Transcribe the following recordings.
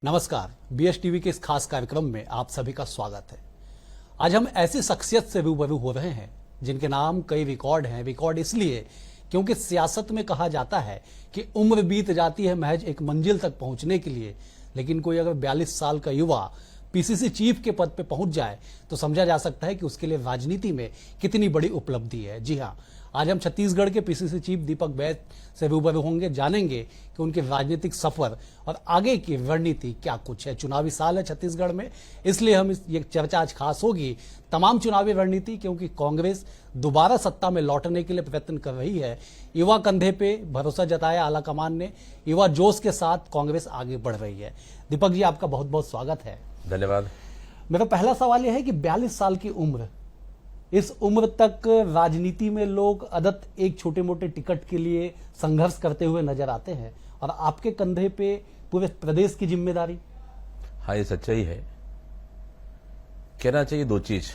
नमस्कार, BS TV के इस खास कार्यक्रम में आप सभी का स्वागत है। आज हम ऐसी शख्सियत से रूबरू हो रहे हैं जिनके नाम कई रिकॉर्ड हैं। रिकॉर्ड इसलिए क्योंकि सियासत में कहा जाता है कि उम्र बीत जाती है महज एक मंजिल तक पहुंचने के लिए, लेकिन कोई अगर 42 साल का युवा पीसीसी चीफ के पद पे पहुंच जाए तो समझा जा सकता है कि उसके लिए राजनीति में कितनी बड़ी उपलब्धि है। जी हाँ, आज हम छत्तीसगढ़ के पीसीसी चीफ दीपक बैद से रूबरू होंगे, जानेंगे कि उनके राजनीतिक सफर और आगे की रणनीति क्या कुछ है। चुनावी साल है छत्तीसगढ़ में, इसलिए हम ये चर्चा आज खास होगी तमाम चुनावी रणनीति, क्योंकि कांग्रेस दोबारा सत्ता में लौटने के लिए प्रयत्न कर रही है। युवा कंधे पे भरोसा जताया आलाकमान ने, युवा जोश के साथ कांग्रेस आगे बढ़ रही है। दीपक जी, आपका बहुत बहुत स्वागत है। धन्यवाद। मेरा पहला सवाल यह है कि 42 साल की उम्र, इस उम्र तक राजनीति में लोग अदत एक छोटे मोटे टिकट के लिए संघर्ष करते हुए नजर आते हैं और आपके कंधे पे पूरे प्रदेश की जिम्मेदारी। हाँ, ये सच्चाई है। कहना चाहिए दो चीज,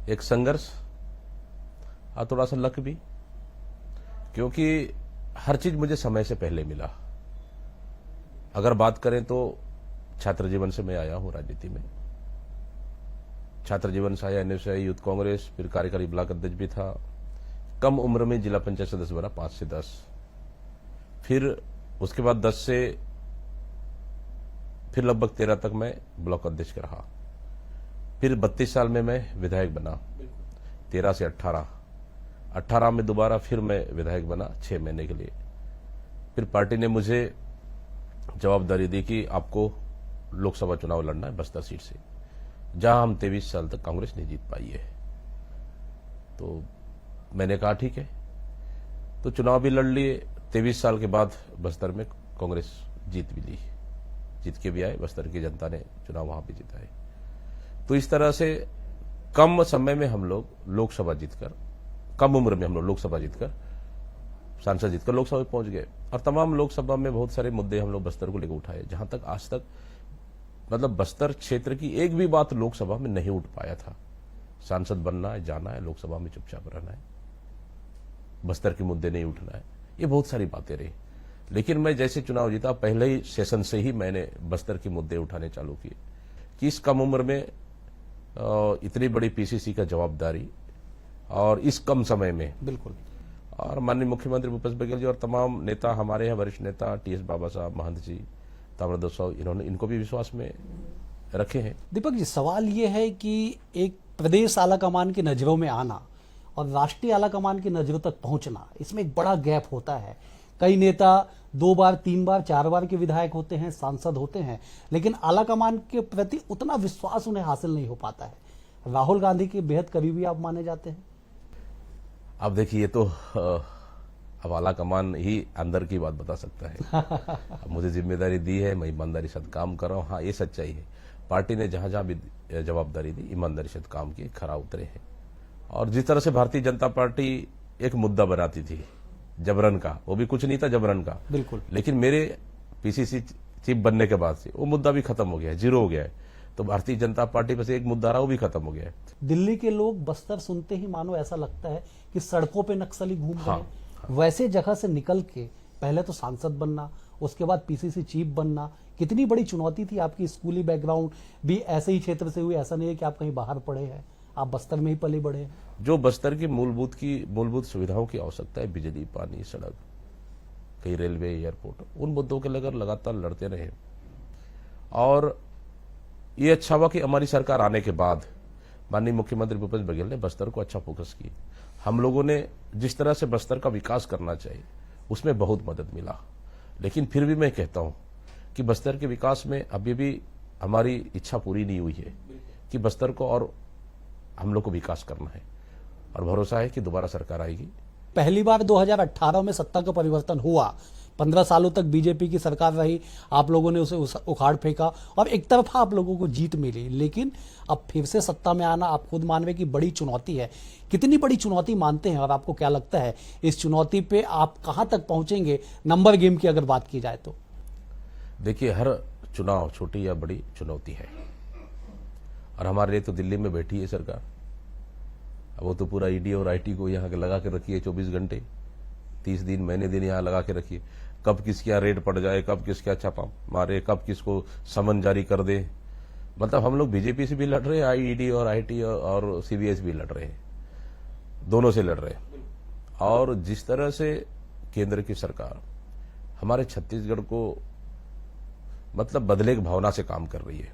एक संघर्ष और थोड़ा सा लक भी, क्योंकि हर चीज मुझे समय से पहले मिला। अगर बात करें तो छात्र जीवन से मैं आया हूं राजनीति में। छात्र जीवन से आया, एनएसआई, यूथ कांग्रेस, फिर कार्यकारी ब्लॉक अध्यक्ष भी था। कम उम्र में जिला पंचायत सदस्य बना 5 से 10, फिर उसके बाद 10 से फिर लगभग 13 तक मैं ब्लॉक अध्यक्ष रहा। फिर 32 साल में मैं विधायक बना, 13 से 18 में दोबारा फिर मैं विधायक बना 6 महीने के लिए। फिर पार्टी ने मुझे जवाबदारी दी कि आपको लोकसभा चुनाव लड़ना है बस्तर सीट से, जहां हम 23 साल तक कांग्रेस नहीं जीत पाई है। तो मैंने कहा ठीक है, तो चुनाव भी लड़ लिए। 23 साल के बाद बस्तर में कांग्रेस जीत भी ली, जीत के भी आए। बस्तर की जनता ने चुनाव वहां भी जिताए। तो इस तरह से कम समय में हम लोग लोकसभा जीतकर, कम उम्र में हम लोग लोकसभा जीतकर, सांसद जीतकर लोकसभा में पहुंच गए। और तमाम लोकसभा में बहुत सारे मुद्दे हम लोग बस्तर को लेकर उठाए, जहां तक आज तक मतलब बस्तर क्षेत्र की एक भी बात लोकसभा में नहीं उठ पाया था। सांसद बनना है, जाना है, लोकसभा में चुपचाप रहना है, बस्तर के मुद्दे नहीं उठना है, ये बहुत सारी बातें रही। लेकिन मैं जैसे चुनाव जीता, पहले ही सेशन से ही मैंने बस्तर के मुद्दे उठाने चालू किए कि इस कम उम्र में इतनी बड़ी पीसीसी का जवाबदारी और इस कम समय में। बिल्कुल। और माननीय मुख्यमंत्री भूपेश बघेल जी और तमाम नेता, हमारे यहाँ वरिष्ठ नेता टीएस बाबा साहब, महंत जी, ताम्रध्वज साहब, इन्होंने इनको भी विश्वास में रखे हैं। दीपक जी, सवाल ये है कि एक प्रदेश आलाकमान की नजरों में आना और राष्ट्रीय आलाकमान की नजरों तक पहुंचना, इसमें एक बड़ा गैप होता है। कई नेता 2 बार, 3 बार, 4 बार के विधायक होते हैं, सांसद होते हैं, लेकिन आलाकमान के प्रति उतना विश्वास उन्हें हासिल नहीं हो पाता है। राहुल गांधी के बेहद करीबी आप माने जाते हैं। अब देखिए, ये तो अब आलाकमान ही अंदर की बात बता सकता है। अब मुझे जिम्मेदारी दी है, मैं ईमानदारी से काम कर रहा हूं। हाँ, ये सच्चाई है, पार्टी ने जहां जहां भी जवाबदारी दी, ईमानदारी से काम किए, खरा उतरे हैं। और जिस तरह से भारतीय जनता पार्टी एक मुद्दा बनाती थी जबरन का, वो भी कुछ नहीं था जबरन का, बिल्कुल, लेकिन मेरे पीसीसी चीफ बनने के बाद से वो मुद्दा भी खत्म हो गया है, जीरो हो गया है। तो भारतीय जनता पार्टी पर से एक मुद्दा रहा, वो भी खत्म हो गया है। दिल्ली के लोग बस्तर सुनते ही मानो ऐसा लगता है कि सड़कों पे नक्सली घूम रहे हैं। वैसे जगह से निकल के पहले तो सांसद बनना, उसके बाद पीसीसी चीफ बनना, कितनी बड़ी चुनौती थी। आपकी स्कूली बैकग्राउंड भी ऐसे ही क्षेत्र से हुई, ऐसा नहीं है कि आप कहीं बाहर पढ़े हैं, आप बस्तर में ही पले बड़े हैं। जो बस्तर की मूलभूत सुविधाओं की आवश्यकता है, बिजली, पानी, सड़क, कई रेलवे, एयरपोर्ट, उन मुद्दों के लेकर लगातार लड़ते रहे। और ये अच्छा हुआ कि हमारी सरकार आने के बाद माननीय मुख्यमंत्री भूपेश बघेल ने बस्तर को अच्छा फोकस किया। हम लोगों ने जिस तरह से बस्तर का विकास करना चाहिए, उसमें बहुत मदद मिला। लेकिन फिर भी मैं कहता हूं कि बस्तर के विकास में अभी भी हमारी इच्छा पूरी नहीं हुई है कि बस्तर को और हम लोग को विकास करना है, और भरोसा है कि दोबारा सरकार आएगी। पहली बार 2018 में सत्ता का परिवर्तन हुआ, 15 सालों तक बीजेपी की सरकार रही, आप लोगों ने उसे उखाड़ फेंका और एक तरफा आप लोगों को जीत मिली। लेकिन अब फिर से सत्ता में आना, आप खुद मान रहे कि बड़ी चुनौती है। कितनी बड़ी चुनौती मानते हैं और आपको क्या लगता है इस चुनौती पे आप कहां तक पहुंचेंगे, नंबर गेम की अगर बात की जाए तो? देखिए, हर चुनाव छोटी या बड़ी चुनौती है, और हमारे लिए तो दिल्ली में बैठी है सरकार। वो तो पूरा ईडी और आईटी को यहाँ लगा के रखी है 24 घंटे, 30 दिन, महीने दिन यहाँ लगा के रखी है। कब किसके यहाँ रेड पड़ जाए, कब किसके यहाँ छापा मारे, कब किसको समन जारी कर दे। मतलब हम लोग बीजेपी से भी लड़ रहे हैं, आईईडी और आईटी और सीबीएस भी लड़ रहे हैं, दोनों से लड़ रहे हैं। और जिस तरह से केंद्र की सरकार हमारे छत्तीसगढ़ को मतलब बदले की भावना से काम कर रही है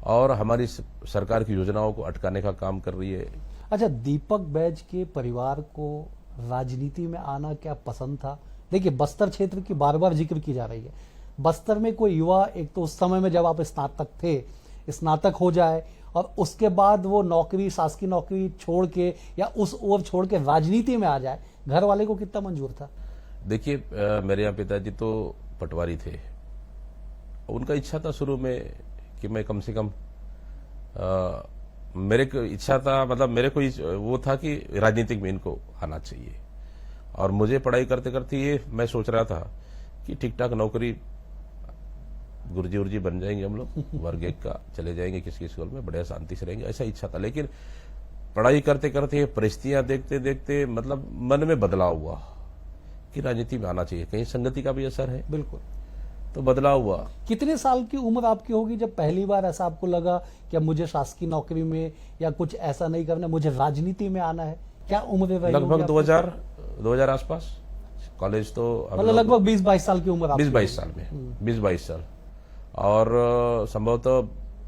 और हमारी सरकार की योजनाओं को अटकाने का काम कर रही है। अच्छा, दीपक बैज के परिवार को राजनीति में आना क्या पसंद था? देखिए, बस्तर क्षेत्र की बार बार जिक्र की जा रही है। बस्तर में कोई युवा, एक तो उस समय में जब आप स्नातक थे, स्नातक हो जाए और उसके बाद वो नौकरी, शासकीय नौकरी छोड़ के या उस ओर छोड़ के राजनीति में आ जाए, घर वाले को कितना मंजूर था? देखिए, मेरे यहाँ पिताजी तो पटवारी थे। उनका इच्छा था शुरू में कि मैं कम से कम मेरे को इच्छा था, मतलब मेरे को वो था कि राजनीतिक में इनको आना चाहिए। और मुझे पढ़ाई करते करते ये मैं सोच रहा था कि ठीक ठाक नौकरी, गुरुजी उर्जी बन जाएंगे हम लोग, वर्ग एक का चले जाएंगे किसी स्कूल में, बढ़िया शांति से रहेंगे, ऐसा इच्छा था। लेकिन पढ़ाई करते करते परिस्थितियां देखते देखते मतलब मन में बदलाव हुआ कि राजनीति में आना चाहिए, कहीं संगति का भी असर है। बिल्कुल। तो बदलाव हुआ। कितने साल की उम्र आपकी होगी जब पहली बार ऐसा आपको लगा कि अब मुझे शासकीय नौकरी में या कुछ ऐसा नहीं करना, मुझे राजनीति में आना है? क्या उम्र रही? लगभग 2000 आसपास। कॉलेज तो मतलब लगभग 20-22 साल की उम्र। 20-22 साल में, 20-22 साल। और संभवतः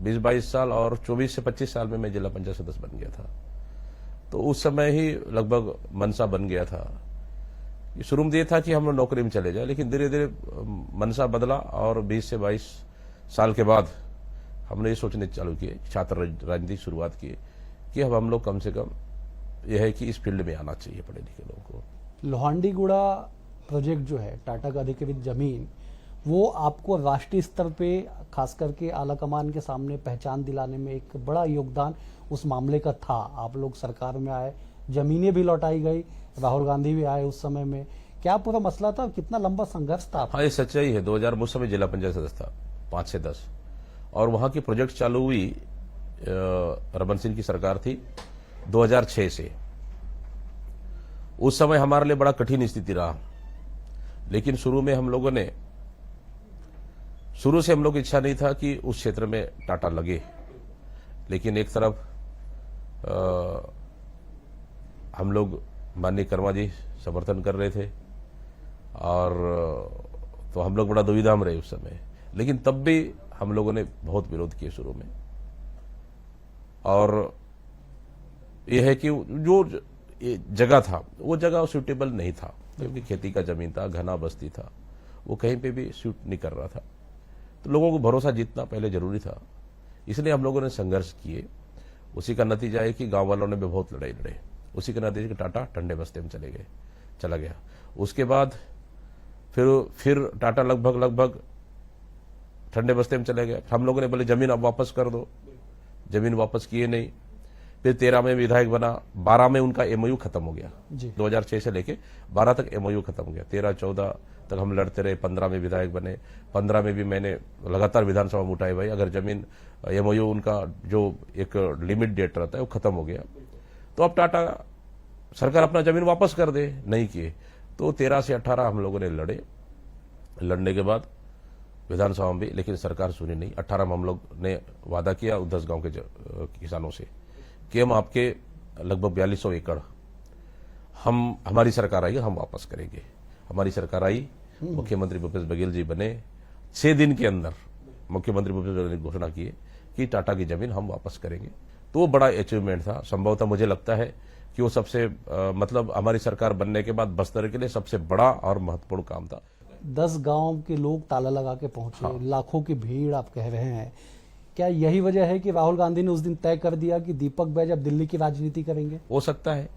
20-22 साल और 24 से 25 साल में मैं जिला पंचायत सदस्य बन गया था। तो उस समय ही लगभग मनसा बन गया था। शुरू में ये था कि हम लोग नौकरी में चले जाए, लेकिन धीरे धीरे मनसा बदला और 20 से 22 साल के बाद हमने ये सोचने चालू किए, छात्र राजनीति शुरुआत की कि अब हम लोग कम से कम यह है कि इस फील्ड में आना चाहिए पढ़े लिखे लोगों को। लोहांडीगुड़ा प्रोजेक्ट जो है, टाटा का अधिकृत जमीन, वो आपको राष्ट्रीय स्तर पे खास करके आला कमान के सामने पहचान दिलाने में एक बड़ा योगदान उस मामले का था। आप लोग सरकार में आए, जमीनें भी लौटाई गई, राहुल गांधी भी आए उस समय में। क्या पूरा मसला था? कितना लंबा संघर्ष था? हाँ, ये सच्चाई है। 2000 में उस समय जिला पंचायत सदस्य था, 5 से 10, और वहां की प्रोजेक्ट चालू हुई, रमन सिंह की सरकार थी 2006 से। उस समय हमारे लिए बड़ा कठिन स्थिति रहा, लेकिन शुरू से हम लोग की इच्छा नहीं था कि उस क्षेत्र में टाटा लगे। लेकिन एक तरफ हम लोग माननीय कर्मा जी समर्थन कर रहे थे, और तो हम लोग बड़ा दुविधा में रहे उस समय। लेकिन तब भी हम लोगों ने बहुत विरोध किए शुरू में। और यह है कि जो जगह था वो जगह सूटेबल नहीं था, क्योंकि खेती का जमीन था, घना बस्ती था, वो कहीं पे भी सूट नहीं कर रहा था। तो लोगों को भरोसा जीतना पहले जरूरी था, इसलिए हम लोगों ने संघर्ष किए। उसी का नतीजा है कि गांव वालों ने भी बहुत लड़ाई लड़े। उसी के नतीजे टाटा ठंडे बस्ते में चला गया। उसके बाद फिर टाटा लगभग ठंडे बस्ते में चले गए। हम लोगों ने बोले जमीन अब वापस कर दो, जमीन वापस किए नहीं। फिर 13 में विधायक बना, 12 में उनका एमओयू खत्म हो गया। 2006 से लेके 12 तक एमओयू खत्म हो गया। 13-14 तक हम लड़ते रहे। 15 में विधायक बने। 15 में भी मैंने लगातार विधानसभा में उठाई, भाई अगर जमीन एमओयू उनका जो एक लिमिट डेट रहता है वो खत्म हो गया, तो अब टाटा सरकार अपना जमीन वापस कर दे। नहीं किए तो 13 से 18 हम लोगों ने लड़े। लड़ने के बाद विधानसभा में भी, लेकिन सरकार सुनी नहीं। 18 में हम लोग ने वादा किया उद्धस गांव के किसानों से कि हम आपके लगभग 4200 एकड़ हमारी सरकार आई, हम वापस करेंगे। हमारी सरकार आई, मुख्यमंत्री भूपेश बघेल जी बने। 6 दिन के अंदर मुख्यमंत्री भूपेश बघेल ने घोषणा की कि टाटा की जमीन हम वापस करेंगे। तो वो बड़ा अचीवमेंट था। संभवतः मुझे लगता है कि वो सबसे मतलब हमारी सरकार बनने के बाद बस्तर के लिए सबसे बड़ा और महत्वपूर्ण काम था। 10 गांव के लोग ताला लगा के पहुंचे। हाँ। लाखों की भीड़ आप कह रहे हैं। क्या यही वजह है कि राहुल गांधी ने उस दिन तय कर दिया कि दीपक बैज अब दिल्ली की राजनीति करेंगे? हो सकता है।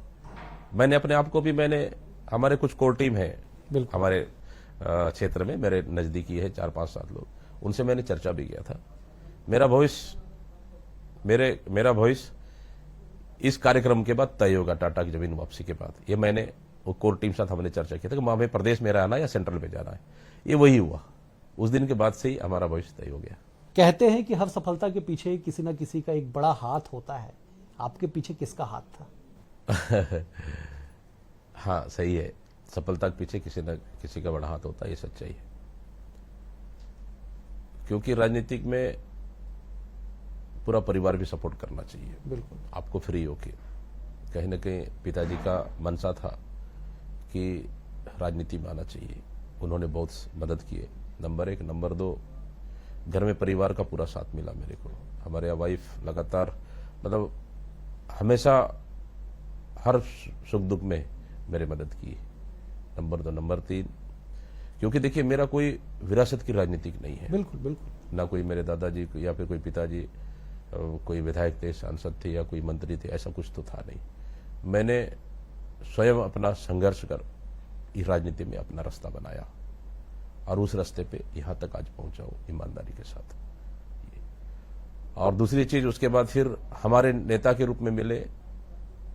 मैंने अपने आप को भी, हमारे कुछ कोर टीम है हमारे क्षेत्र में, मेरे नजदीकी है 4-5-7 लोग, उनसे मैंने चर्चा भी किया था। मेरा भविष्य इस कार्यक्रम के बाद तय होगा, टाटा की जमीन वापसी के बाद। ये मैंने वो कोर टीम साथ हमने चर्चा किया था कि हमें प्रदेश में रहना या सेंट्रल में जाना है। ये वही हुआ। उस दिन के बाद से ही हमारा भविष्य तय हो गया। कहते हैं कि हर सफलता के पीछे किसी न किसी का एक बड़ा हाथ होता है। आपके पीछे किसका हाथ था? हाँ, सही है। सफलता के पीछे किसी न किसी का बड़ा हाथ होता है, ये सच्चाई है। क्योंकि राजनीतिक में पूरा परिवार भी सपोर्ट करना चाहिए। बिल्कुल। आपको फ्री होके, कहीं ना कहीं पिताजी का मनसा था कि राजनीति में आना चाहिए, उन्होंने बहुत मदद की है, नंबर 1। नंबर 2, घर में परिवार का पूरा साथ मिला मेरे को। हमारे यहाँ वाइफ लगातार मतलब हमेशा हर सुख दुख में मेरे मदद की। नंबर 2। नंबर 3, क्योंकि देखिए मेरा कोई विरासत की राजनीतिक नहीं है। बिल्कुल बिल्कुल। ना कोई मेरे दादाजी या फिर कोई पिताजी कोई विधायक थे, सांसद थे या कोई मंत्री थे, ऐसा कुछ तो था नहीं। मैंने स्वयं अपना संघर्ष कर इस राजनीति में अपना रास्ता बनाया और उस रास्ते पे यहां तक आज पहुंचा हूं ईमानदारी के साथ। और दूसरी चीज, उसके बाद फिर हमारे नेता के रूप में मिले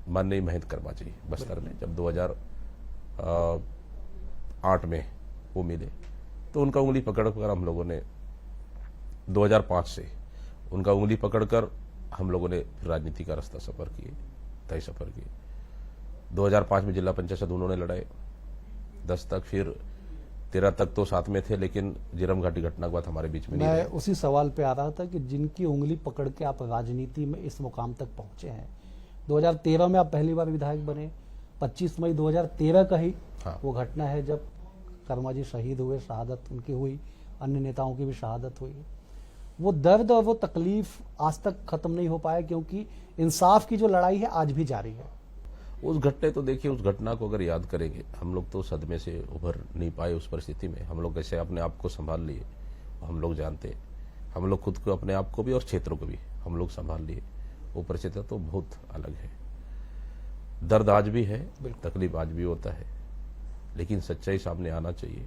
माननीय महेंद्र कर्मा जी बस्तर में, जब 2008 में वो मिले तो उनका उंगली पकड़कर हम लोगों ने 2005 से उनका उंगली पकड़कर हम लोगों ने राजनीति का रास्ता सफर किए, तय सफर किए। 2005 में जिला पंचायत उन्होंने लड़ाए 10 तक, फिर 13 तक तो साथ में थे, लेकिन झीरम घाटी घटना के बाद हमारे बीच में नहीं मैं रहे। उसी सवाल पे आ रहा था कि जिनकी उंगली पकड़ के आप राजनीति में इस मुकाम तक पहुंचे हैं, 2013 में आप पहली बार विधायक बने, 25 मई 2013 का ही हाँ। वो घटना है जब कर्मा जी शहीद हुए, शहादत उनकी हुई, अन्य नेताओं की भी शहादत हुई। वो दर्द और वो तकलीफ आज तक खत्म नहीं हो पाया, क्योंकि इंसाफ की जो लड़ाई है आज भी जारी है। उस घटने तो देखिए, उस घटना को अगर याद करेंगे, हम लोग तो सदमे से उभर नहीं पाए उस परिस्थिति में। हम लोग कैसे अपने आप को संभाल लिए हम लोग जानते। हम लोग खुद को, अपने आप को भी और क्षेत्रों को भी हम लोग संभाल लिए। वो परिस्थिति तो बहुत अलग है। दर्द आज भी है, तकलीफ आज भी होता है, लेकिन सच्चाई सामने आना चाहिए।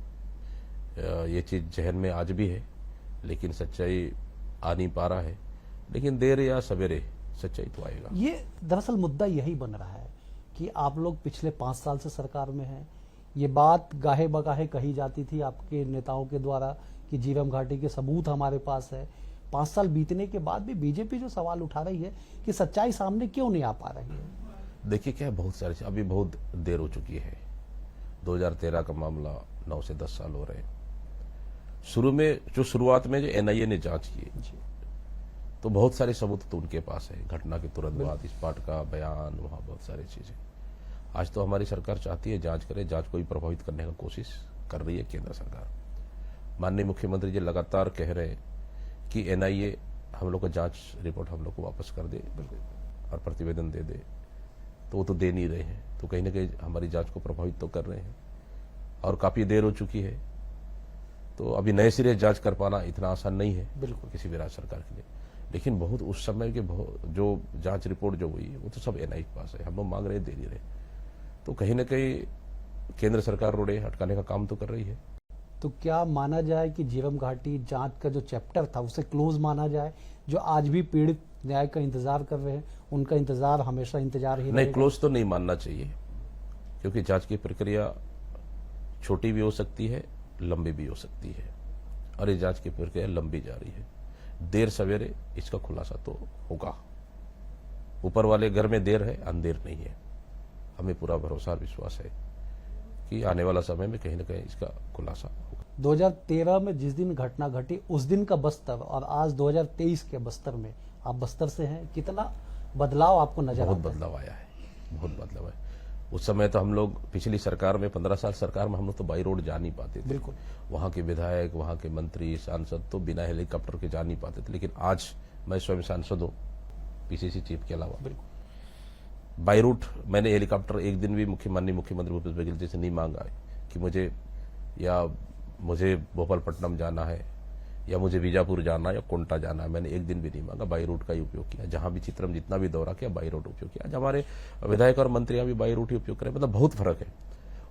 ये चीज जहन में आज भी है, लेकिन सच्चाई आ नहीं पा रहा है। लेकिन देर या सवेरे सच्चाई तो आएगा। ये दरअसल मुद्दा यही बन रहा है कि आप लोग पिछले 5 साल से सरकार में हैं। ये बात गाहे बगाहे कही जाती थी आपके नेताओं के द्वारा कि झीरम घाटी के सबूत हमारे पास है। 5 साल बीतने के बाद भी बीजेपी जो सवाल उठा रही है कि सच्चाई सामने क्यों नहीं आ पा रही है। देखिए क्या है, बहुत सारे, अभी बहुत देर हो चुकी है। 2013 का मामला 9 से 10 साल हो रहे हैं। शुरू में जो शुरुआत में जो एनआईए ने जांच की, तो बहुत सारे सबूत तो उनके पास है। घटना के तुरंत बाद स्पॉट का बयान, वहां बहुत सारी चीजें। आज तो हमारी सरकार चाहती है जांच करे, जांच को भी प्रभावित करने का कोशिश कर रही है केंद्र सरकार। माननीय मुख्यमंत्री जी लगातार कह रहे हैं कि एनआईए हम लोग को जांच रिपोर्ट हम लोग को वापस कर दे और प्रतिवेदन दे दे, तो वो तो दे नहीं रहे हैं। तो कहीं ना कहीं हमारी जांच को प्रभावित तो कर रहे हैं और काफी देर हो चुकी है। तो अभी नए सिरे जांच कर पाना इतना आसान नहीं है बिल्कुल किसी भी राज्य सरकार के लिए। लेकिन बहुत उस समय के जो जांच रिपोर्ट जो हुई वो तो सब एनआईए के पास है। हम लोग मांग रहे, दे नहीं रहे। तो कहीं ना कहीं केंद्र सरकार रोड़े हटकाने का काम तो कर रही है। तो क्या माना जाए कि झीरम घाटी जांच का जो चैप्टर था उसे क्लोज माना जाए? जो आज भी पीड़ित न्याय का इंतजार कर रहे हैं, उनका इंतजार हमेशा इंतजार ही नहीं, क्लोज तो नहीं मानना चाहिए, क्योंकि जांच की प्रक्रिया छोटी भी हो सकती है, लंबी भी हो सकती है, और ये जांच की प्रक्रिया लंबी जा रही है। देर सवेरे इसका खुलासा तो होगा। ऊपर वाले घर में देर है, अंधेर नहीं है। हमें पूरा भरोसा और विश्वास है कि आने वाला समय में कहीं ना कहीं इसका खुलासा होगा। 2013 में जिस दिन घटना घटी उस दिन का बस्तर और आज 2023 के बस्तर में, आप बस्तर से हैं, कितना बदलाव आपको नजर आता है? बहुत बदलाव आया है, बहुत बदलाव है। उस समय तो हम लोग पिछली सरकार में 15 साल सरकार में हम लोग तो बाई रोड जा नहीं पाते थे। बिल्कुल। वहां के विधायक, वहां के मंत्री, सांसद तो बिना हेलीकॉप्टर के जा नहीं पाते थे। लेकिन आज मैं स्वयं सांसद हूं, पीसीसी चीफ के अलावा। बिल्कुल। बाई रूट मैंने हेलीकॉप्टर एक दिन भी माननीय मुख्यमंत्री भूपेश बघेल जी से नहीं मांगा है कि मुझे भोपालपट्टनम जाना है या मुझे बीजापुर जाना है या कोंटा जाना है। मैंने एक दिन भी नहीं मांगा, बाई रूट का ही उपयोग किया। जहां भी चित्रम जितना भी दौरा किया, बाई रूट उपयोग किया। आज हमारे विधायक और मंत्रियां भी बाई रूट ही उपयोग करें। मतलब बहुत फर्क है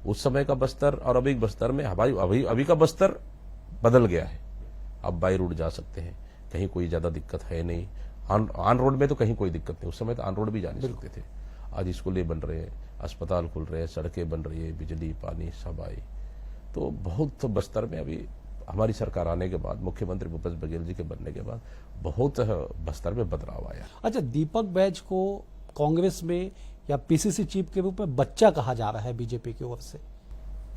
उस समय का बस्तर और अभी बस्तर में। हमारी अभी का बस्तर बदल गया है। अब बाई रूट जा सकते हैं, कहीं कोई ज्यादा दिक्कत है नहीं। ऑन रोड में तो कहीं कोई दिक्कत नहीं। उस समय तो ऑन रोड भी जा नहीं सकते थे। आज स्कूलें बन रहे हैं, अस्पताल खुल रहे हैं, सड़कें बन रही है, बिजली पानी सब आई। तो बहुत बस्तर में अभी हमारी सरकार आने के बाद, मुख्यमंत्री भूपेश बघेल जी के बनने के बाद बहुत बस्तर में बदलाव आया। अच्छा, दीपक बैज को कांग्रेस में या पीसीसी चीफ के रूप में बच्चा कहा जा रहा है बीजेपी की ओर से,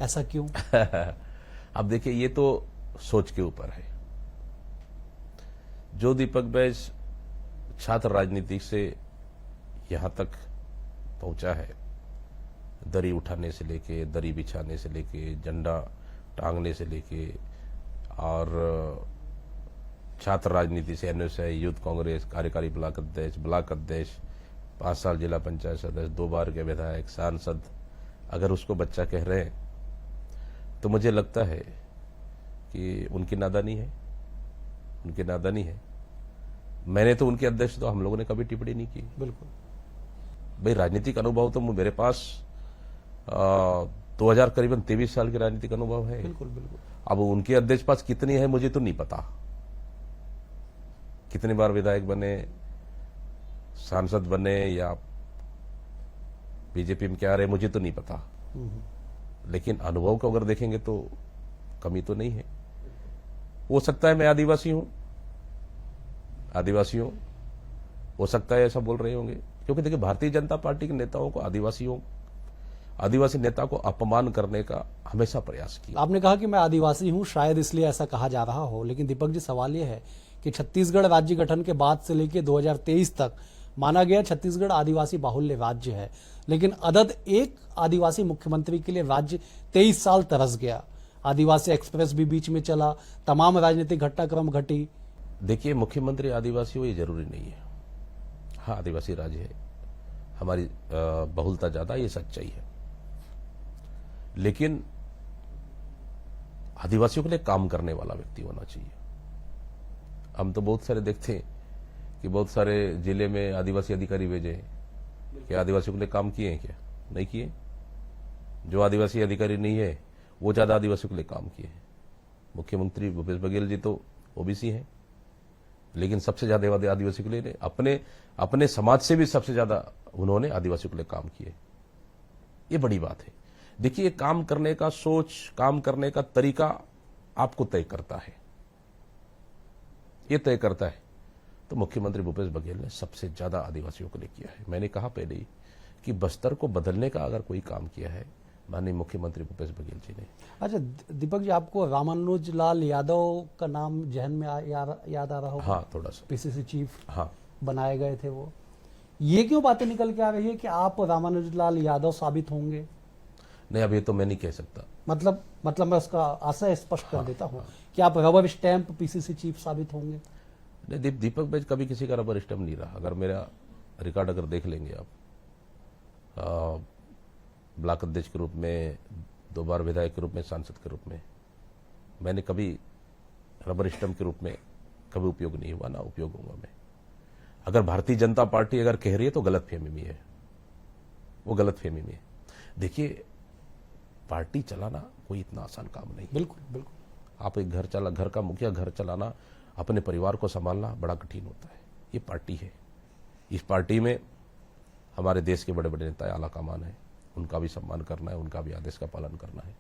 ऐसा क्यों? अब देखिए, ये तो सोच के ऊपर है। जो दीपक बैज छात्र राजनीति से यहां तक पहुंचा है, दरी उठाने से लेके, दरी बिछाने से लेके, झंडा टांगने से लेके, और छात्र राजनीति से एनएसआई, यूथ कांग्रेस, कार्यकारी ब्लॉक अध्यक्ष, 5 साल जिला पंचायत सदस्य, 2 बार के विधायक, सांसद, अगर उसको बच्चा कह रहे हैं तो मुझे लगता है कि उनकी नादानी है। मैंने तो उनके अध्यक्ष तो हम लोगों ने कभी टिप्पणी नहीं की। बिल्कुल भाई, राजनीतिक अनुभव तो मेरे पास 2000 करीबन 23 साल के राजनीतिक अनुभव है। बिल्कुल बिल्कुल। अब उनके अध्यक्ष पास कितनी है मुझे तो नहीं पता, कितनी बार विधायक बने, सांसद बने, या बीजेपी में क्या रहे, मुझे तो नहीं पता। लेकिन अनुभव को अगर देखेंगे तो कमी तो नहीं है। हो सकता है मैं आदिवासी हूं, हो सकता है ऐसा बोल रहे होंगे, क्योंकि देखिए भारतीय जनता पार्टी के नेताओं को आदिवासी नेता को अपमान करने का हमेशा प्रयास किया। आपने कहा कि मैं आदिवासी हूं, शायद इसलिए ऐसा कहा जा रहा हो, लेकिन दीपक जी, सवाल यह है कि छत्तीसगढ़ राज्य गठन के बाद से लेकर 2023 तक माना गया छत्तीसगढ़ आदिवासी बाहुल्य राज्य है, लेकिन अदद एक आदिवासी मुख्यमंत्री के लिए राज्य 23 साल तरस गया। आदिवासी एक्सप्रेस भी बीच में चला, तमाम राजनीतिक घटनाक्रम घटी। देखिए, मुख्यमंत्री आदिवासी हो ये जरूरी नहीं है। हाँ, आदिवासी राज्य है, हमारी बहुलता ज्यादा, ये सच्चाई है, लेकिन आदिवासियों के लिए काम करने वाला व्यक्ति होना चाहिए। हम तो बहुत सारे देखते हैं कि बहुत सारे जिले में आदिवासी अधिकारी भेजे हैं, क्या आदिवासियों के लिए काम किए हैं? क्या नहीं किए? जो आदिवासी अधिकारी नहीं है वो ज्यादा आदिवासियों के लिए काम किए हैं। मुख्यमंत्री भूपेश बघेल जी तो ओबीसी हैं, लेकिन सबसे ज्यादा आदिवासी के लिए अपने समाज से भी सबसे ज्यादा उन्होंने आदिवासियों के लिए काम किए। ये बड़ी बात है। देखिए, काम करने का सोच, काम करने का तरीका आपको तय करता है, ये तय करता है। तो मुख्यमंत्री भूपेश बघेल ने सबसे ज्यादा आदिवासियों के लिए किया है। मैंने कहा पहले ही कि बस्तर को बदलने का अगर कोई काम किया है, माननीय मुख्यमंत्री भूपेश बघेल जी ने। अच्छा दीपक जी, आपको रामानुजलाल यादव का नाम जहन में याद आ रहा होगा? हाँ, थोड़ा सा। पीसीसी चीफ हाँ, बनाए गए थे वो। ये क्यों बातें निकल के आ रही है कि आप रामानुजलाल यादव साबित होंगे? नहीं, अब ये तो मैं नहीं कह सकता। मतलब मैं उसका आशय स्पष्ट कर देता हूँ कि आप रबर स्टैंप पीसीसी चीफ साबित होंगे। नहीं, दीपक बैज कभी किसी का रबर स्टैंप नहीं रहा। अगर मेरा रिकॉर्ड अगर देख लेंगे आप, ब्लॉक अध्यक्ष के रूप में, 2 बार विधायक के रूप में, सांसद के रूप में, मैंने कभी रबर स्टैंप के रूप में कभी उपयोग नहीं हुआ, ना उपयोग होगा मैं। अगर भारतीय जनता पार्टी अगर कह रही है तो गलतफहमी में है, वो गलतफहमी में है। देखिए, पार्टी चलाना कोई इतना आसान काम नहीं। बिल्कुल बिल्कुल। आप एक घर का मुखिया, घर चलाना, अपने परिवार को संभालना बड़ा कठिन होता है। ये पार्टी है, इस पार्टी में हमारे देश के बड़े बड़े नेता आला कमान है, उनका भी सम्मान करना है, उनका भी आदेश का पालन करना है।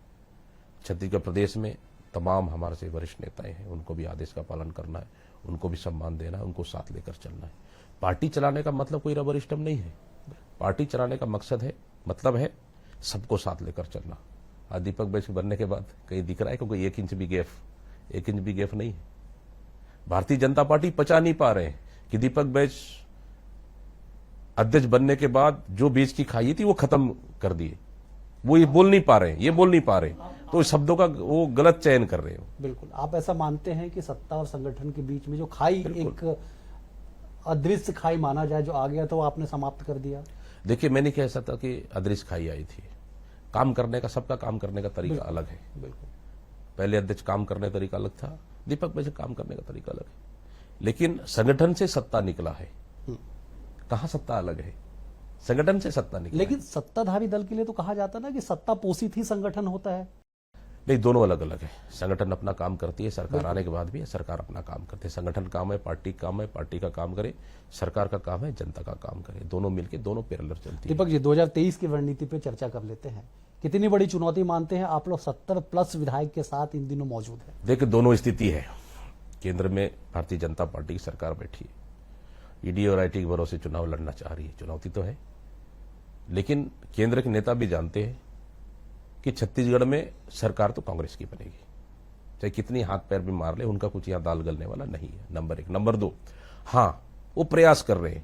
छत्तीसगढ़ प्रदेश में तमाम हमारे से वरिष्ठ नेताएं हैं, उनको भी आदेश का पालन करना है, उनको भी सम्मान देना है, उनको साथ लेकर चलना है। पार्टी चलाने का मतलब कोई रबर स्टैंप नहीं है। पार्टी चलाने का मकसद है, मतलब है सबको साथ लेकर चलना। आज दीपक बैज बनने के बाद कहीं दिख रहा है क्योंकि 1 इंच भी गैप नहीं है। भारतीय जनता पार्टी पचा नहीं पा रहे हैं कि दीपक बैज अध्यक्ष बनने के बाद जो बीज की खाई थी वो खत्म कर दिए। वो ये बोल नहीं पा रहे हैं, तो शब्दों का वो गलत चयन कर रहे हो। बिल्कुल। आप ऐसा मानते हैं कि सत्ता और संगठन के बीच में जो खाई, एक अदृश्य खाई माना जाए, जो आ गया तो आपने समाप्त कर दिया? देखिए, मैं नहीं कह सकता कि अदृश्य खाई आई थी। काम करने का, सबका काम करने का तरीका अलग है। बिल्कुल। पहले अध्यक्ष काम करने का तरीका अलग था, दीपक बैज काम करने का तरीका अलग है। लेकिन संगठन से सत्ता निकला है, कहां सत्ता अलग है? संगठन से सत्ता निकला। लेकिन सत्ताधारी दल के लिए तो कहा जाता है ना कि सत्ता पोषित ही संगठन होता है। नहीं, दोनों अलग अलग है। संगठन अपना काम करती है, सरकार आने के बाद भी सरकार अपना काम करती है। संगठन काम है, पार्टी काम है, पार्टी का काम करे। सरकार का काम है, जनता का काम करे। दोनों मिलके, दोनों पैरेलल चलती है। दीपक जी, 2023 की रणनीति पे चर्चा कर लेते हैं। कितनी बड़ी चुनौती मानते हैं आप लोग? 70+ विधायक के साथ इन दिनों मौजूद है। देखिए, दोनों स्थिति है। केंद्र में भारतीय जनता पार्टी की सरकार बैठी है, ईडी और आईटी के भरोसे चुनाव लड़ना चाह रही है। चुनौती तो है, लेकिन केंद्र के नेता भी जानते हैं कि छत्तीसगढ़ में सरकार तो कांग्रेस की बनेगी, चाहे कितनी हाथ पैर भी मार ले, उनका कुछ यहां दाल गलने वाला नहीं है। नंबर 1। नंबर 2, हां वो प्रयास कर रहे हैं,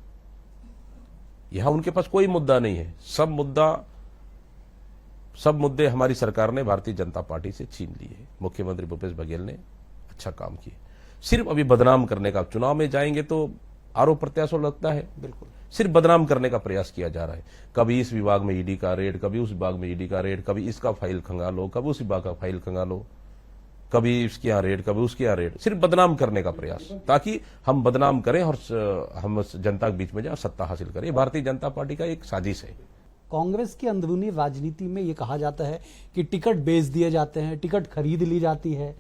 यहां उनके पास कोई मुद्दा नहीं है, सब मुद्दे हमारी सरकार ने भारतीय जनता पार्टी से छीन लिए। मुख्यमंत्री भूपेश बघेल ने अच्छा काम किया। सिर्फ अभी बदनाम करने का, चुनाव में जाएंगे तो आरोप प्रत्यारोप लगता है, बिल्कुल सिर्फ बदनाम करने का प्रयास किया जा रहा है। कभी इस विभाग में ईडी का रेड, कभी उस विभाग में ईडी का रेड, कभी इसका फाइल खंगालो, कभी उस विभाग का फाइल खंगालो, कभी इसके यहाँ रेड, कभी उसके यहाँ रेड, सिर्फ बदनाम करने का प्रयास, ताकि हम बदनाम करें और हम जनता के बीच में जाए, सत्ता हासिल करें। भारतीय जनता पार्टी का एक साजिश है। कांग्रेस की अंदरूनी राजनीति में ये कहा जाता है कि टिकट बेच दिए जाते हैं, टिकट खरीद ली जाती है,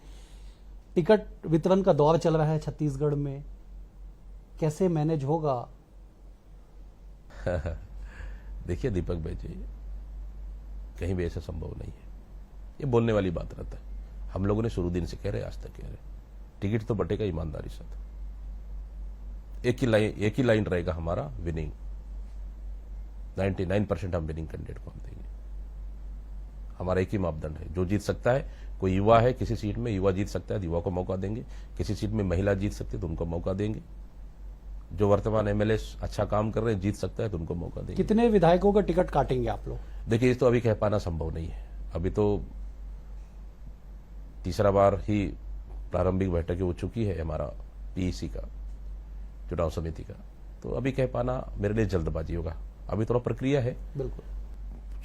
टिकट वितरण का दौर चल रहा है छत्तीसगढ़ में, कैसे मैनेज होगा? देखिए दीपक भाई जी, कहीं भी ऐसा संभव नहीं है, ये बोलने वाली बात रहता है। हम लोगों ने शुरू दिन से कह रहे, आज तक कह रहे, टिकट तो बटेगा ईमानदारी से। एक ही लाइन रहेगा हमारा, विनिंग। 99% हम विनिंग कैंडिडेट को हम देंगे। हमारा एक ही मापदंड है, जो जीत सकता है, कोई युवा है किसी सीट में, युवा जीत सकता है, युवा को मौका देंगे। किसी सीट में महिला जीत सकती है तो उनको मौका देंगे। जो वर्तमान एमएलए अच्छा काम कर रहे हैं, जीत सकता है तो उनको मौका देंगे। कितने विधायकों का टिकट काटेंगे आप लोग? देखिए, इस तो अभी कह पाना संभव नहीं है। अभी तो तीसरा बार ही प्रारंभिक बैठक हो चुकी है हमारा पीईसी का, चुनाव समिति का, तो अभी कह पाना मेरे लिए जल्दबाजी होगा। अभी थोड़ा प्रक्रिया है। बिल्कुल,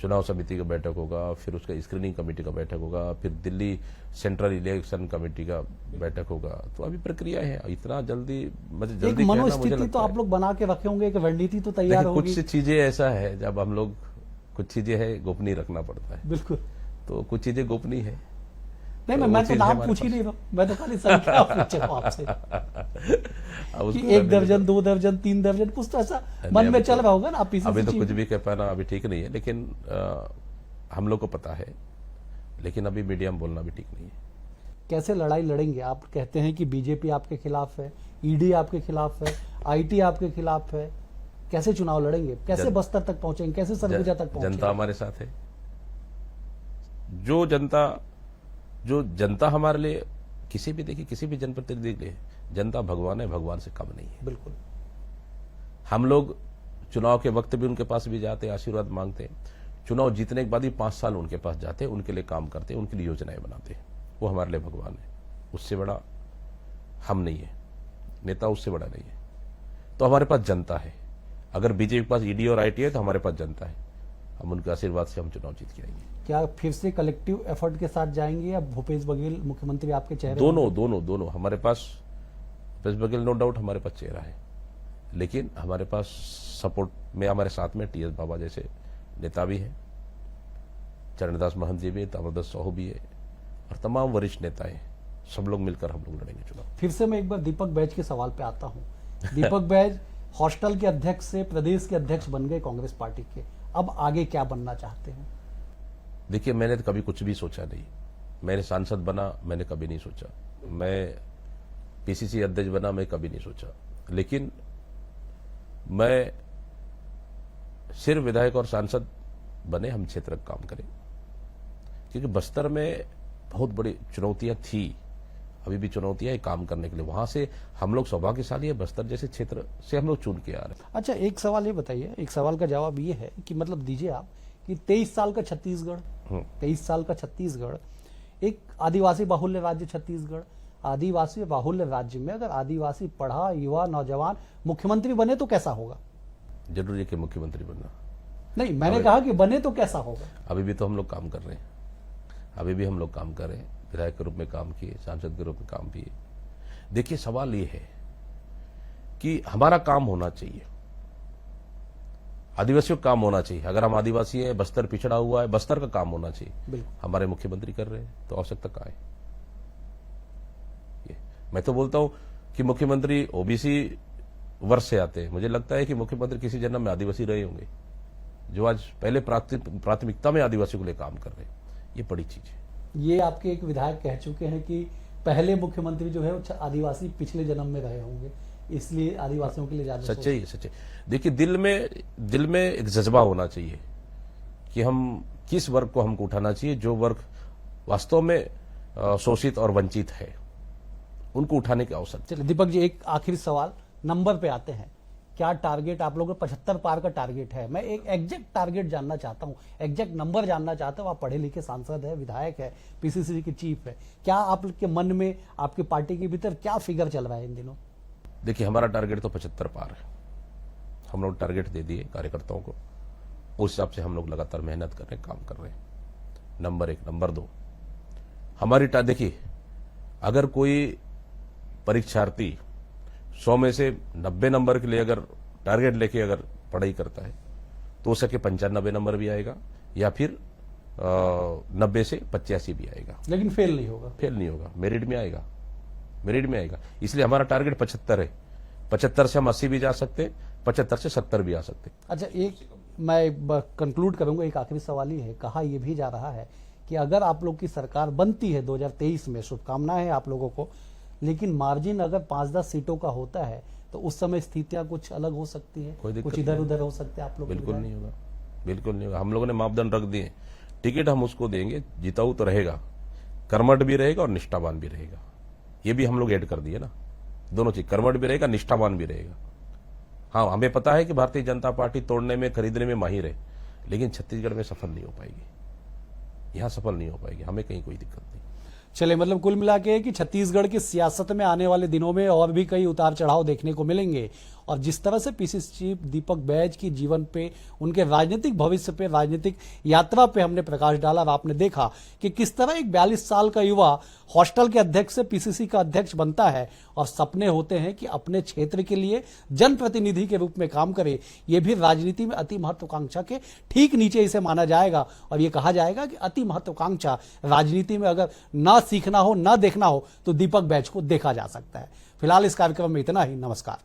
चुनाव समिति का बैठक होगा, फिर उसका स्क्रीनिंग कमेटी का बैठक होगा, फिर दिल्ली सेंट्रल इलेक्शन कमेटी का बैठक होगा, तो अभी प्रक्रिया है। इतना जल्दी एक मनोस्थिति तो आप लोग बना के रखे होंगे, एक रणनीति तो तैयार होगी। कुछ चीजें ऐसा है, जब हम लोग कुछ चीजें है गोपनीय रखना पड़ता है। बिल्कुल, तो कुछ चीजें गोपनीय है। नहीं, मैं तो नाम पूछ ही नहीं रहा, मैं तो खाली संख्या पूछ रहा हूं आपसे कि 1 दर्जन, 2 दर्जन, 3 दर्जन, कुछ तो ऐसा मन में चल रहा होगा ना। आप अभी तो कुछ भी कह पाना अभी ठीक नहीं है, लेकिन हम लोग को पता है, लेकिन अभी मीडिया में बोलना भी ठीक नहीं है। कैसे लड़ाई लड़ेंगे? आप कहते हैं कि बीजेपी आपके खिलाफ है, ईडी आपके खिलाफ है, आईटी आपके खिलाफ है, कैसे चुनाव लड़ेंगे? कैसे बस्तर तक पहुंचेंगे? कैसे सरगुजा तक पहुंचेंगे? जनता हमारे साथ है। जो जनता हमारे लिए, किसी भी देखिए, किसी भी जनप्रतिनिधि के लिए जनता भगवान है, भगवान से कम नहीं है। बिल्कुल, हम लोग चुनाव के वक्त भी उनके पास भी जाते, आशीर्वाद मांगते, चुनाव जीतने के बाद भी 5 साल उनके पास जाते, उनके लिए काम करते, उनके लिए योजनाएं बनाते। वो हमारे लिए भगवान है, उससे बड़ा हम नहीं है, नेता उससे बड़ा नहीं है। तो हमारे पास जनता है। अगर बीजेपी के पास ईडी और आईटी है तो हमारे पास जनता है। हम उनके आशीर्वाद से हम चुनाव जीत के आएंगे। क्या फिर से कलेक्टिव एफर्ट के साथ जाएंगे या भूपेश बघेल मुख्यमंत्री आपके चेहरे? दोनों हमारे पास, भूपेश बघेल नो डाउट हमारे पास चेहरा है, लेकिन हमारे पास सपोर्ट में हमारे साथ में टीएस बाबा जैसे नेता भी है, चरणदास महंत जी भी है, ताम्रध्वज साहू भी है, और तमाम वरिष्ठ नेता है। सब लोग मिलकर हम लोग लड़ेंगे चुनाव। फिर से मैं एक बार दीपक बैज के सवाल पे आता हूँ। दीपक बैज हॉस्टल के अध्यक्ष से प्रदेश के अध्यक्ष बन गए कांग्रेस पार्टी के, अब आगे क्या बनना चाहते हैं? देखिए, मैंने तो कभी कुछ भी सोचा नहीं। मैंने सांसद बना, मैंने कभी नहीं सोचा। मैं पीसीसी अध्यक्ष बना, मैं कभी नहीं सोचा। लेकिन मैं सिर्फ विधायक और सांसद बने, हम क्षेत्र का काम करें, क्योंकि बस्तर में बहुत बड़ी चुनौतियां थी, अभी भी चुनौतियां हैं काम करने के लिए। वहां से हम लोग सौभाग्यशाली है, बस्तर जैसे क्षेत्र से हम लोग चुन के आ रहे हैं। अच्छा, एक सवाल ये बताइए, एक सवाल का जवाब ये है कि मतलब दीजिए आप कि 23 साल का छत्तीसगढ़, 23 साल का छत्तीसगढ़, एक आदिवासी बाहुल्य राज्य छत्तीसगढ़, आदिवासी बाहुल्य राज्य में अगर आदिवासी पढ़ा युवा नौजवान मुख्यमंत्री बने तो कैसा होगा? जरूरी है कि मुख्यमंत्री बनना नहीं, मैंने कहा कि बने तो कैसा होगा। अभी भी तो हम लोग काम कर रहे हैं, अभी भी हम लोग काम कर रहे हैं। विधायक के रूप में काम किए, सांसद के रूप में काम किए। देखिए, सवाल ये है कि हमारा काम होना चाहिए, आदिवासियों का काम होना चाहिए। अगर हम आदिवासी हैं, बस्तर पिछड़ा हुआ है, बस्तर का काम होना चाहिए। हमारे मुख्यमंत्री कर रहे हैं, तो आवश्यकता कहाँ है? मैं तो बोलता हूं कि मुख्यमंत्री ओबीसी वर्ष से आते हैं। मुझे लगता है कि मुख्यमंत्री किसी जन्म में आदिवासी रहे होंगे, जो आज पहले प्राथमिकता में आदिवासियों के लिए काम कर रहे हैं। ये बड़ी चीज है। ये आपके एक विधायक कह चुके हैं कि पहले मुख्यमंत्री जो है वो आदिवासी पिछले जन्म में रहे होंगे, इसलिए आदिवासियों के लिए ज्यादा सच्चाई है, सच्चाई। देखिए, दिल में एक जज्बा होना चाहिए कि हम किस वर्ग को हमको उठाना चाहिए, जो वर्ग वास्तव में शोषित और वंचित है, उनको उठाने के अवसर। चलिए दीपक जी, एक आखिरी सवाल, नंबर पे आते हैं। क्या टारगेट आप लोगों का 75 पार का टारगेट है? मैं एक एग्जैक्ट टारगेट जानना चाहता हूं, एग्जैक्ट नंबर जानना चाहता हूं। आप पढ़े लिखे सांसद है, विधायक है, पीसीसी के चीफ है, क्या आपके मन में, आपकी पार्टी के भीतर क्या फिगर चल रहा है इन दिनों? देखिए, हमारा टारगेट तो 75 पार है। हम लोग टारगेट दे दिए कार्यकर्ताओं को, उस हिसाब से हम लोग लगातार मेहनत कर रहे हैं, काम कर रहे हैं। नंबर 1। नंबर 2, हमारी देखिए, अगर कोई परीक्षार्थी 100 में से 90 नंबर के लिए अगर टारगेट लेके अगर पढ़ाई करता है तो हो सके 95 नंबर भी आएगा, या फिर 90 से 85 भी आएगा, लेकिन फेल नहीं होगा। फेल नहीं होगा, मेरिट में आएगा, मेरिट में आएगा। इसलिए हमारा टारगेट 75 है। 75 से हम 80 भी जा सकते, 75 से 70 भी आ सकते। अच्छा, एक मैं कंक्लूड करूंगा, एक आखिरी सवाल ही है। कहा यह भी जा रहा है कि अगर आप लोग की सरकार बनती है 2023 में, शुभकामनाएं हैं आप लोगों को, लेकिन मार्जिन अगर 5-10 सीटों का होता है तो उस समय स्थितियां कुछ अलग हो सकती है, कुछ इधर उधर हो सकते हैं आप लोग? बिल्कुल नहीं होगा, बिल्कुल नहीं होगा। हम लोगों ने मापदंड रख दिए, टिकट हम उसको देंगे, जिताऊ तो रहेगा, कर्मठ भी रहेगा और निष्ठावान भी रहेगा। ये भी हम लोग ऐड कर दिए ना, दोनों चीज, कर्मठ भी रहेगा, निष्ठावान भी रहेगा। हाँ, हमें पता है कि भारतीय जनता पार्टी तोड़ने में, खरीदने में माहिर है, लेकिन छत्तीसगढ़ में सफल नहीं हो पाएगी, यहां सफल नहीं हो पाएगी, हमें कहीं कोई दिक्कत नहीं। चले, मतलब कुल मिला के कि छत्तीसगढ़ की सियासत में आने वाले दिनों में और भी कई उतार चढ़ाव देखने को मिलेंगे। और जिस तरह से पीसीसी चीफ दीपक बैज की जीवन पे, उनके राजनीतिक भविष्य पे, राजनीतिक यात्रा पे हमने प्रकाश डाला, और आपने देखा कि किस तरह एक 42 साल का युवा हॉस्टल के अध्यक्ष से पीसीसी का अध्यक्ष बनता है और सपने होते हैं कि अपने क्षेत्र के लिए जनप्रतिनिधि के रूप में काम करे। ये भी राजनीति में अति महत्वाकांक्षा के ठीक नीचे इसे माना जाएगा, और ये कहा जाएगा कि अति महत्वाकांक्षा राजनीति में अगर ना सीखना हो, ना देखना हो, तो दीपक बैज को देखा जा सकता है। फिलहाल इस कार्यक्रम में इतना ही। नमस्कार।